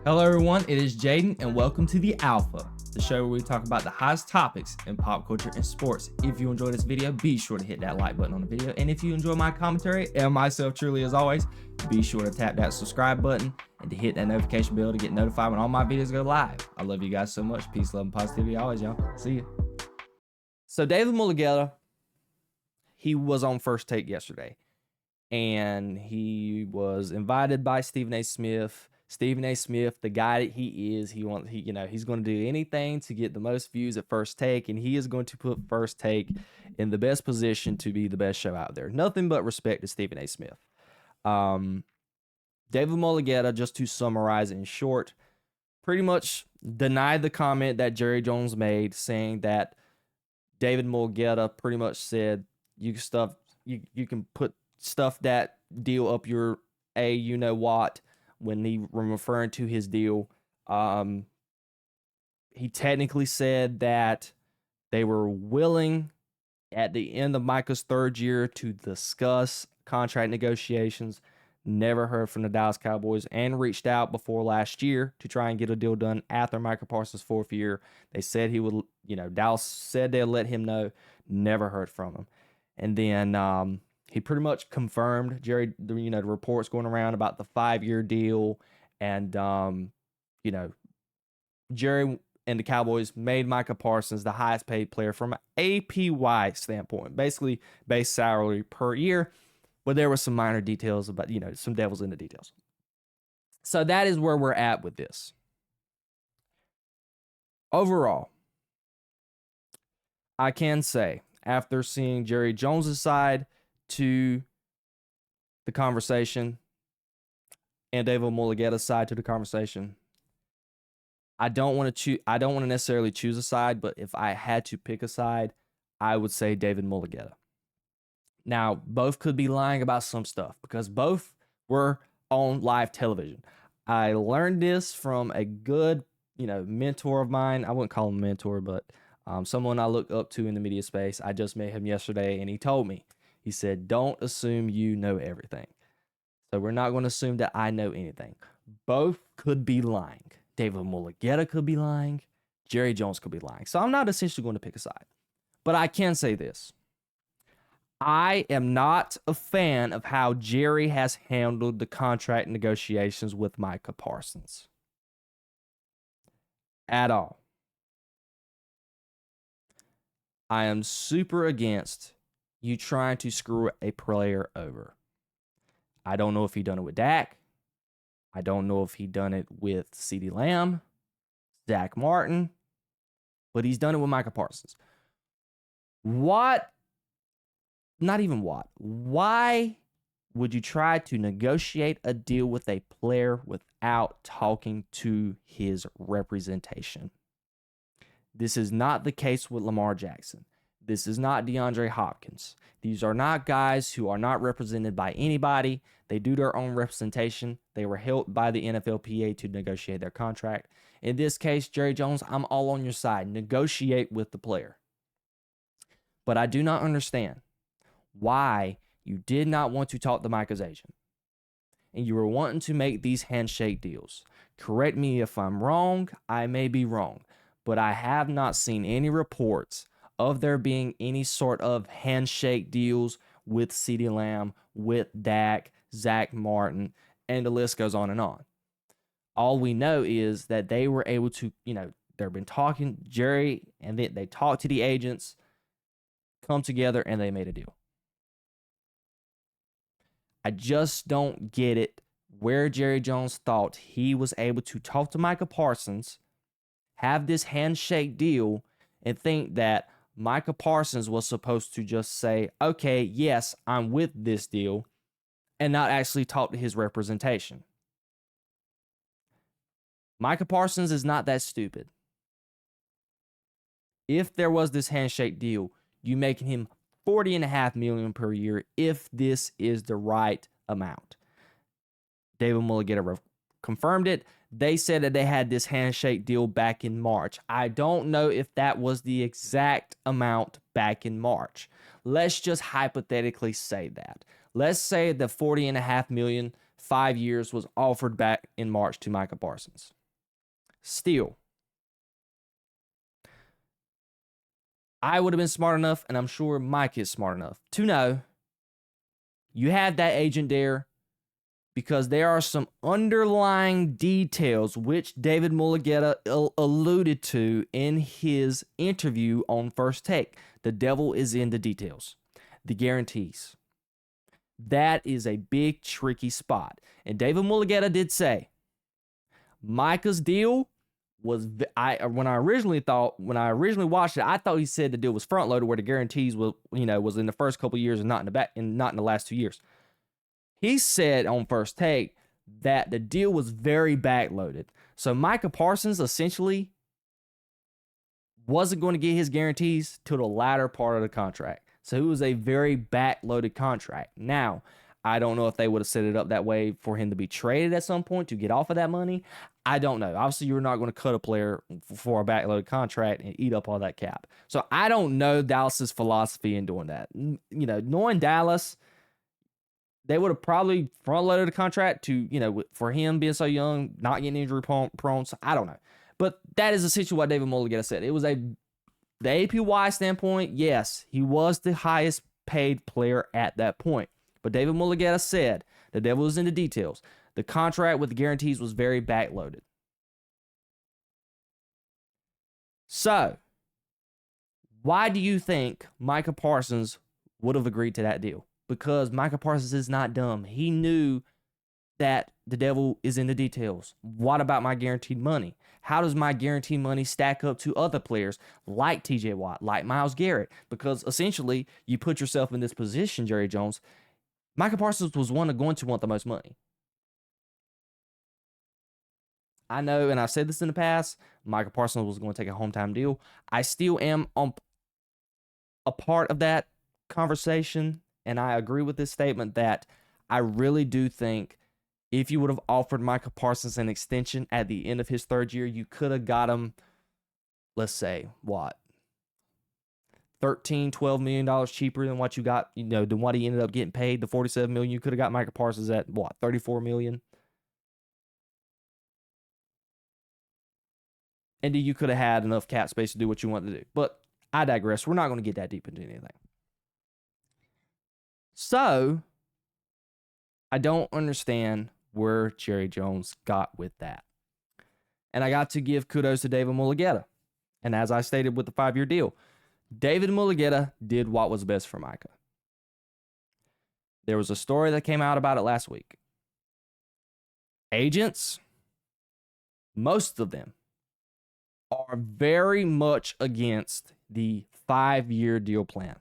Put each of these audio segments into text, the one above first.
Hello everyone, it is Jayden and welcome to The Alpha, the show where we talk about the hottest topics in pop culture and sports. If you enjoyed this video, be sure to hit that like button on the video, and if you enjoy my commentary and myself truly as always, be sure to tap that subscribe button and to hit that notification bell to get notified when all my videos go live. I love you guys so much. Peace, love, and positivity always, y'all. See ya. So David Mulugheta, he was on First Take yesterday, and he was invited by Stephen A. Smith. Stephen A. Smith, the guy that he is, he's going to do anything to get the most views at First Take, and he is going to put First Take in the best position to be the best show out there. Nothing but respect to Stephen A. Smith. David Mulugheta, just to summarize in short, pretty much denied the comment that Jerry Jones made, saying that David Mulugheta pretty much said you can put stuff that deal up your you-know-what, when he referring to his deal. He technically said that they were willing at the end of Micah's third year to discuss contract negotiations. Never heard from the Dallas Cowboys, and reached out before last year to try and get a deal done after Micah Parsons' fourth year. They said he would, Dallas said they'll let him know. Never heard from him. And then he pretty much confirmed the reports going around about the 5-year deal, and Jerry and the Cowboys made Micah Parsons the highest paid player from an APY standpoint, basically base salary per year, but there were some minor details about, some devils in the details. So that is where we're at with this. Overall, I can say, after seeing Jerry Jones' side to the conversation and David Mulugheta's side to the conversation, I don't want to necessarily choose a side, but if I had to pick a side, I would say David Mulugheta. Now, both could be lying about some stuff because both were on live television. I learned this from a good, mentor of mine. I wouldn't call him a mentor, but someone I look up to in the media space. I just met him yesterday, and he told me, he said, don't assume you know everything. So we're not going to assume that I know anything. Both could be lying. David Mulugheta could be lying. Jerry Jones could be lying. So I'm not essentially going to pick a side. But I can say this. I am not a fan of how Jerry has handled the contract negotiations with Micah Parsons. At all. I am super against you trying to screw a player over. I don't know if he done it with Dak. I don't know if he done it with CeeDee Lamb, Zach Martin, but he's done it with Micah Parsons. Why would you try to negotiate a deal with a player without talking to his representation? This is not the case with Lamar Jackson. This is not DeAndre Hopkins. These are not guys who are not represented by anybody. They do their own representation. They were helped by the NFLPA to negotiate their contract. In this case, Jerry Jones, I'm all on your side. Negotiate with the player. But I do not understand why you did not want to talk to Micah's agent. And you were wanting to make these handshake deals. Correct me if I'm wrong. I may be wrong. But I have not seen any reports of there being any sort of handshake deals with CeeDee Lamb, with Dak, Zach Martin, and the list goes on and on. All we know is that they were able to, they've been talking, Jerry, and they talked to the agents, come together, and they made a deal. I just don't get it where Jerry Jones thought he was able to talk to Micah Parsons, have this handshake deal, and think that Micah Parsons was supposed to just say, okay, yes, I'm with this deal, and not actually talk to his representation. Micah Parsons is not that stupid. If there was this handshake deal, you making him $40.5 million per year if this is the right amount. David Mulugheta confirmed it. They said that they had this handshake deal back in March. I don't know if that was the exact amount back in March. Let's just hypothetically say that. Let's say the $40.5 million 5 years was offered back in March to Micah Parsons. Still, I would have been smart enough, and I'm sure Mike is smart enough to know you have that agent there because there are some underlying details which David Mulugheta alluded to in his interview on First Take. The devil is in the details, the guarantees. That is a big, tricky spot. And David Mulugheta did say, Micah's deal was, when I originally watched it, I thought he said the deal was front loaded where the guarantees was in the first couple of years and not in the last 2 years. He said on First Take that the deal was very backloaded. So Micah Parsons essentially wasn't going to get his guarantees till the latter part of the contract. So it was a very backloaded contract. Now, I don't know if they would have set it up that way for him to be traded at some point to get off of that money. I don't know. Obviously, you're not going to cut a player for a backloaded contract and eat up all that cap. So I don't know Dallas's philosophy in doing that. Knowing Dallas, they would have probably front-loaded a contract to, for him being so young, not getting injury prone. So I don't know. But that is essentially what David Mulugheta said. It was the APY standpoint, yes, he was the highest paid player at that point. But David Mulugheta said the devil was in the details. The contract with the guarantees was very backloaded. So, why do you think Micah Parsons would have agreed to that deal? Because Micah Parsons is not dumb. He knew that the devil is in the details. What about my guaranteed money? How does my guaranteed money stack up to other players like TJ Watt, like Myles Garrett? Because essentially, you put yourself in this position, Jerry Jones. Micah Parsons was going to want the most money. I know, and I've said this in the past, Micah Parsons was going to take a hometown deal. I still am on a part of that conversation, and I agree with this statement that I really do think if you would have offered Micah Parsons an extension at the end of his third year, you could have got him, let's say, what? $13-12 million cheaper than what you got, than what he ended up getting paid. The $47 million, you could have got Micah Parsons at what, $34 million? And then you could have had enough cap space to do what you wanted to do. But I digress. We're not going to get that deep into anything. So, I don't understand where Jerry Jones got with that. And I got to give kudos to David Mulugheta. And as I stated with the 5-year deal, David Mulugheta did what was best for Micah. There was a story that came out about it last week. Agents, most of them, are very much against the 5-year deal plan.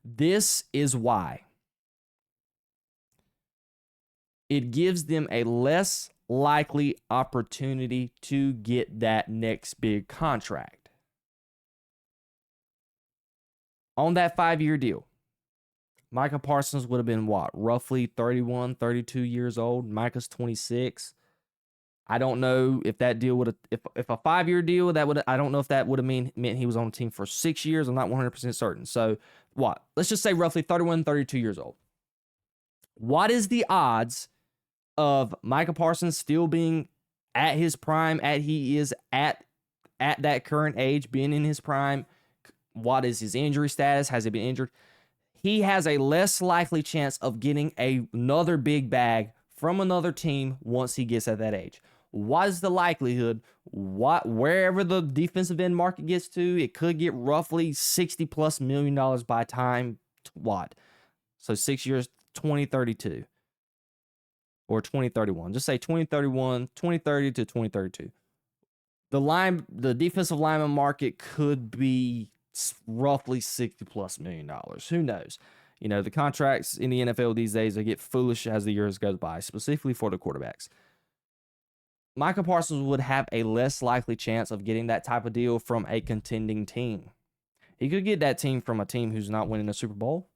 This is why. It gives them a less likely opportunity to get that next big contract. On that 5-year deal, Micah Parsons would have been what? Roughly 31, 32 years old. Micah's 26. I don't know if that deal would have, if a 5-year deal, I don't know if that would have meant he was on the team for 6 years. I'm not 100% certain. So what? Let's just say roughly 31, 32 years old. What is the odds of Micah Parsons still being at his prime, he is at that current age, being in his prime? What is his injury status? Has he been injured? He has a less likely chance of getting another big bag from another team once he gets at that age. What is the likelihood? Wherever the defensive end market gets to, it could get roughly $60+ million by time what? So 6 years, 2032 or 2031. Just say 2031, 2030 to 2032. The defensive lineman market could be roughly $60+ million. Who knows? The contracts in the NFL these days, they get foolish as the years goes by, specifically for the quarterbacks. Micah Parsons would have a less likely chance of getting that type of deal from a contending team. He could get that team from a team who's not winning a Super Bowl,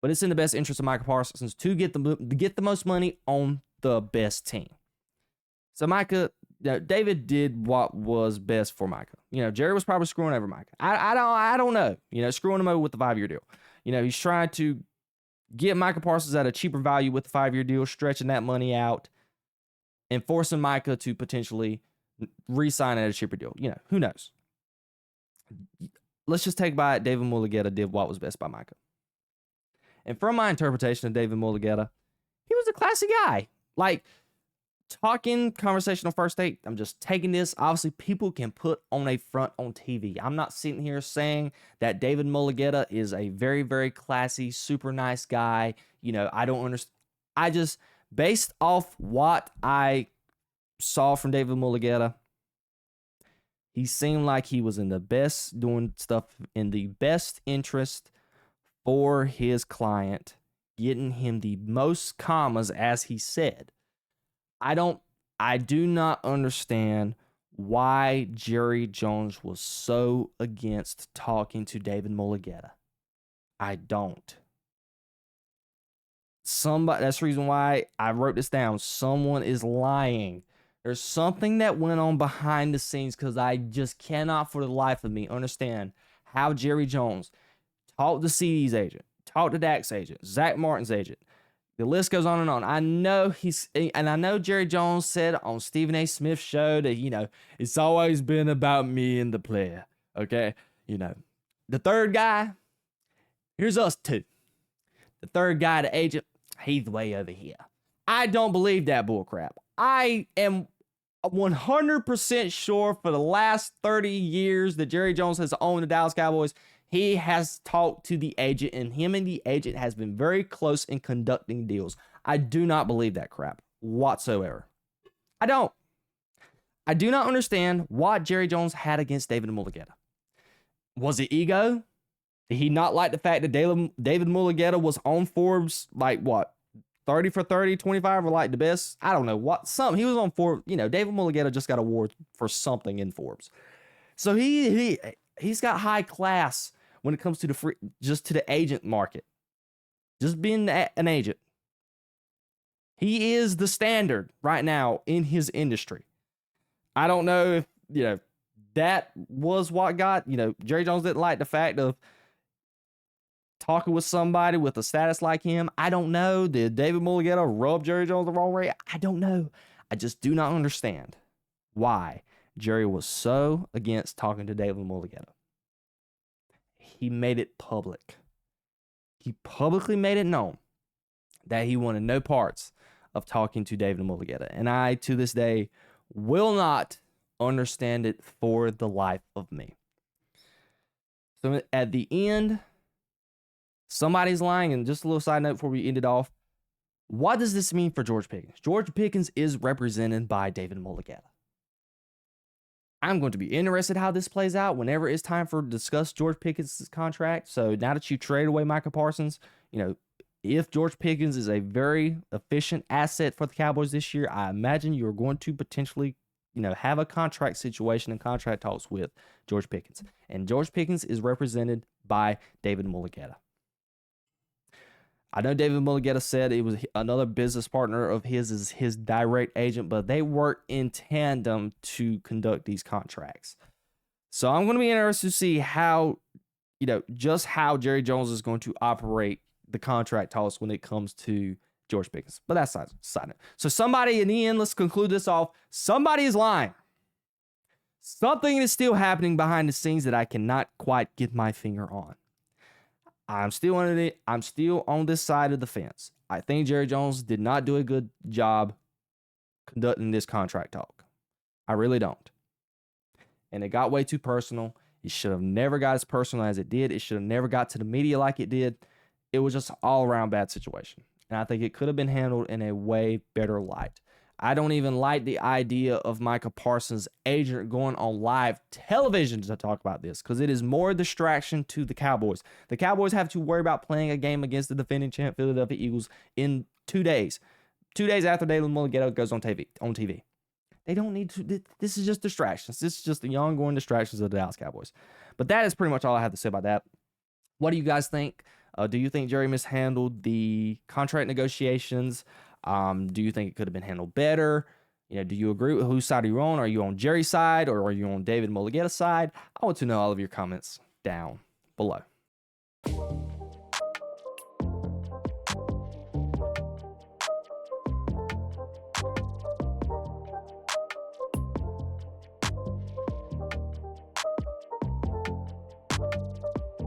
but it's in the best interest of Micah Parsons to get the most money on the best team. So David did what was best for Micah. Jerry was probably screwing over Micah. I don't know. Screwing him over with the 5-year deal. He's trying to get Micah Parsons at a cheaper value with the 5-year deal, stretching that money out, and forcing Micah to potentially re-sign at a cheaper deal. Who knows? Let's just take by it. David Mulugheta did what was best by Micah. And from my interpretation of David Mulugheta, he was a classy guy. Like, talking conversational first date, I'm just taking this. Obviously, people can put on a front on TV. I'm not sitting here saying that David Mulugheta is a very, very classy, super nice guy. I don't understand. I just, based off what I saw from David Mulugheta, he seemed like he was doing stuff in the best interest for his client, getting him the most commas, as he said. I do not understand why Jerry Jones was so against talking to David Mulugheta. I don't. That's the reason why I wrote this down. Someone is lying. There's something that went on behind the scenes, because I just cannot for the life of me understand how Jerry Jones talked to CD's agent, talked to Dak's agent, Zach Martin's agent. The list goes on and on. I know Jerry Jones said on Stephen A. Smith's show that, it's always been about me and the player. Okay? The third guy, here's us two. The third guy, the agent, he's way over here. I don't believe that bullcrap. I am 100% sure for the last 30 years that Jerry Jones has owned the Dallas Cowboys, he has talked to the agent, and him and the agent has been very close in conducting deals. I do not believe that crap whatsoever. I don't. I do not understand what Jerry Jones had against David Mulugheta. Was it ego? Did he not like the fact that David Mulugheta was on Forbes, 30 for 30, 25 were the best? I don't know what. He was on Forbes. David Mulugheta just got an award for something in Forbes. So he's got high class when it comes to the agent market. Just being an agent. He is the standard right now in his industry. I don't know if, that was what got, Jerry Jones didn't like the fact of talking with somebody with a status like him. I don't know. Did David Mulugheta rub Jerry Jones the wrong way? I don't know. I just do not understand why Jerry was so against talking to David Mulugheta. He made it public. He publicly made it known that he wanted no parts of talking to David Mulugheta. And I, to this day, will not understand it for the life of me. So at the end, somebody's lying. And just a little side note before we end it off. What does this mean for George Pickens? George Pickens is represented by David Mulugheta. I'm going to be interested how this plays out whenever it's time to discuss George Pickens' contract. So now that you trade away Micah Parsons, if George Pickens is a very efficient asset for the Cowboys this year, I imagine you're going to potentially, have a contract situation and contract talks with George Pickens. And George Pickens is represented by David Mulugheta. I know David Mulugheta said it was another business partner of his is his direct agent, but they work in tandem to conduct these contracts. So I'm going to be interested to see how, just how Jerry Jones is going to operate the contract talks when it comes to George Pickens. But that's side note. So somebody in the end, let's conclude this off. Somebody is lying. Something is still happening behind the scenes that I cannot quite get my finger on. I'm still on this side of the fence. I think Jerry Jones did not do a good job conducting this contract talk. I really don't. And it got way too personal. It should have never got as personal as it did. It should have never got to the media like it did. It was just an all-around bad situation. And I think it could have been handled in a way better light. I don't even like the idea of Micah Parsons' agent going on live television to talk about this, because it is more distraction to the Cowboys. The Cowboys have to worry about playing a game against the defending champ Philadelphia Eagles in 2 days. 2 days after David Mulugheta goes on TV. They don't need to. This is just distractions. This is just the ongoing distractions of the Dallas Cowboys. But that is pretty much all I have to say about that. What do you guys think? Do you think Jerry mishandled the contract negotiations? Do you think it could have been handled better? Do you agree with whose side are you on? Are you on Jerry's side, or are you on David Mulugheta's side? I want to know all of your comments down below.